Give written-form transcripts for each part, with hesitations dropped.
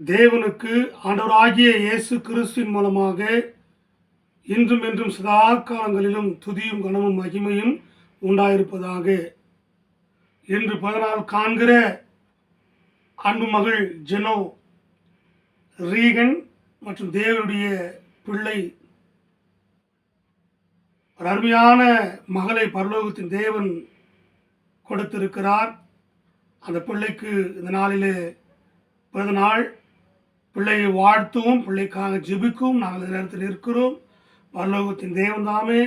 தேவனுக்கு ஆண்டவராகிய இயேசு கிறிஸ்துவின் மூலமாக இன்றும் என்றும் சதா காலங்களிலும் துதியும் கனமும் மகிமையும் உண்டாயிருப்பதாக. இன்று 14 காண்கிற அன்பு மகள் ஜெனோ ரீகன் மற்றும் தேவனுடைய பிள்ளை, ஒரு அருமையான மகளை பரலோகத்தின் தேவன் கொடுத்திருக்கிறார். அந்த பிள்ளைக்கு இந்த நாளிலே பிறந்த நாள். பிள்ளையை வாழ்த்துவோம், பிள்ளைக்காக ஜெபிக்கவும் நாங்கள் இந்த நேரத்தில் இருக்கிறோம். பரலோகத்தின் தேவன் தாமே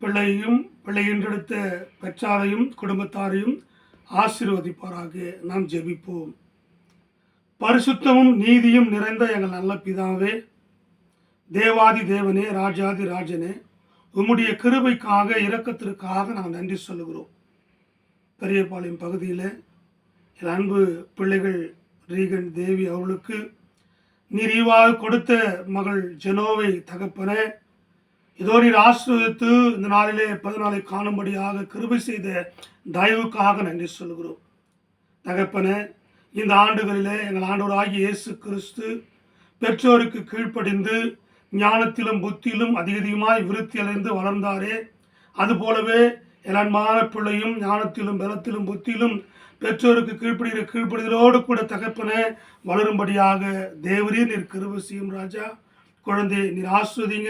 பிள்ளையும் பிள்ளை என்றெடுத்த பெற்றாரையும் குடும்பத்தாரையும் ஆசீர்வதிப்பாராக. நாம் ஜெபிப்போம். பரிசுத்தமும் நீதியும் நிறைந்த எங்கள் நல்ல பிதாவே, தேவாதி தேவனே, ராஜாதி ராஜனே, உம்முடைய கிருபைக்காக இரக்கத்திற்காக நாங்கள் நன்றி சொல்லுகிறோம். பெரியபாளையம் பகுதியில் என் அன்பு பிள்ளைகள் ரீகன் தேவி அவளுக்கு நீர் கொடுத்த மகள் ஜெனோவை தகப்பன இதோ நீர் ஆசீர்வதித்து இந்த நாளிலே 14 காணும்படியாக கிருபை செய்த தயவுக்காக நன்றி சொல்கிறோம். தகப்பன, இந்த ஆண்டுகளிலே எங்கள் ஆண்டவராகிய இயேசு கிறிஸ்து பெற்றோருக்கு கீழ்ப்படிந்து ஞானத்திலும் புத்தியிலும் அதிகமாய் விருத்தி அடைந்து வளர்ந்தாரே, அதுபோலவே அன்பான பிள்ளையும் ஞானத்திலும் பலத்திலும் புத்தியிலும் பெற்றோருக்கு கீழ்ப்படுதலோடு கூட தகப்பன வளரும்படியாக தேவரீர் நீர் கிருபை செய்யும் ராஜா. குழந்தை நீர் ஆஸ்வதிங்க.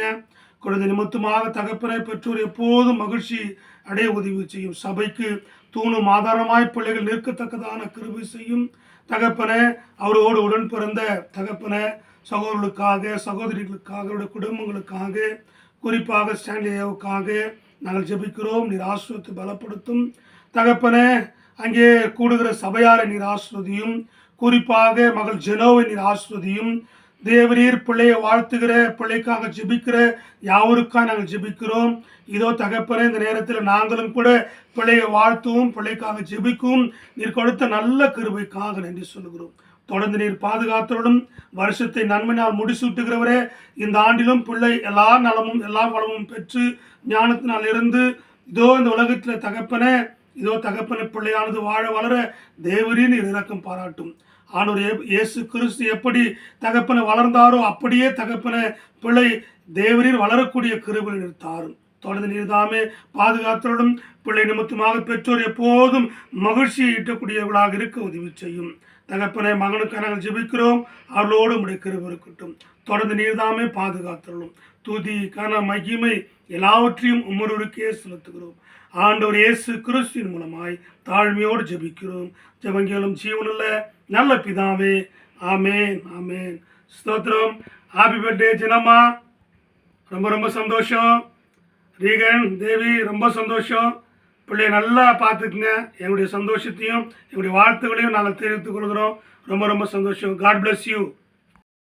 குழந்தை நிமித்தமாக தகப்பனை பெற்றோர் எப்போதும் மகிழ்ச்சி அடைய உதவி செய்யும். சபைக்கு தூணும் ஆதாரமாய் பிள்ளைகள் நிற்கத்தக்கதான கிருபை செய்யும் தகப்பன. அவரோடு உடன் பிறந்த தகப்பன சகோதரர்களுக்காக, சகோதரிகளுக்காக, அவருடைய குடும்பங்களுக்காக, குறிப்பாக ஸ்டான்லியாவுக்காக நாங்கள் ஜெபிக்கிறோம். நீர் ஆசீர்வதித்து பலப்படுத்தும் தகப்பன. அங்கே கூடுகிற சபையாரை நீர் ஆசீர்வதியும். குறிப்பாக மகள் ஜெனோவை நீர் ஆசீர்வதியும். தேவரீர் பிள்ளையை வாழ்த்துகிற, பிள்ளைக்காக ஜெபிக்கிற யாவருக்காக நாங்கள் ஜெபிக்கிறோம். இதோ தகப்பனே, இந்த நேரத்தில் நாங்களும் கூட பிள்ளையை வாழ்த்துவோம், பிள்ளைக்காக ஜெபிக்கும் நீர் கொடுத்த நல்ல கிருபைக்காக நன்றி சொல்லுகிறோம். தொடர்ந்து நீர் பாதுகாத்தோடும் வருஷத்தை நன்மையினால் முடிசூட்டுகிறவரே, இந்த ஆண்டிலும் பிள்ளை எல்லா நலமும் எல்லா வளமும் பெற்று ஞானத்தினால் இருந்து இதோ இந்த உலகத்தில் தகப்பனே, இதோ தகப்பன பிள்ளையானது வாழ வளர தேவரீர் நீர் இரக்கம் பாராட்டும். ஆண்டவர் இயேசு கிறிஸ்து எப்படி தகப்பனை வளர்ந்தாரோ அப்படியே தகப்பன பிள்ளை தேவரீர் வளரக்கூடிய கிருபை நீர் தாரும். தொடர்ந்து நீர் தாமே பாதுகாத்தோடும் பிள்ளை நிமித்தமாக பெற்றோர் எப்போதும் மகிழ்ச்சியை ஈட்டக்கூடியவர்களாக இருக்க உதவி செய்யும் தகப்பனை. மகனுக்கு நாங்கள் ஜெபிக்கிறோம். அவர்களோடு உடைய கிருபை இருக்கட்டும். தொடர்ந்து நீர் தாமே பாதுகாத்தோடும் துதி கன மகிமை எல்லாவற்றையும் உம்மொருவருக்கே செலுத்துகிறோம். ஆண்டவர் இயேசு கிறிஸ்துவின் மூலமாய் தாழ்மையோடு ஜெபிக்கிறோம். ஜெபங்களும் ஜீவனுள்ள நல்ல பிதாவே, ஆமேன் ஆமேன். ஸ்தோத்திரம். ஹாப்பி பர்த்டே ஜனமா. ரொம்ப ரொம்ப சந்தோஷம். ரீகன் தேவி ரொம்ப சந்தோஷம். பிள்ளைய நல்லா பார்த்துக்குங்க. எங்களுடைய சந்தோஷத்தையும் எங்களுடைய வாழ்த்துக்களையும் நாங்கள் தெரிவித்துக் கொள்கிறோம். ரொம்ப ரொம்ப சந்தோஷம். God bless you.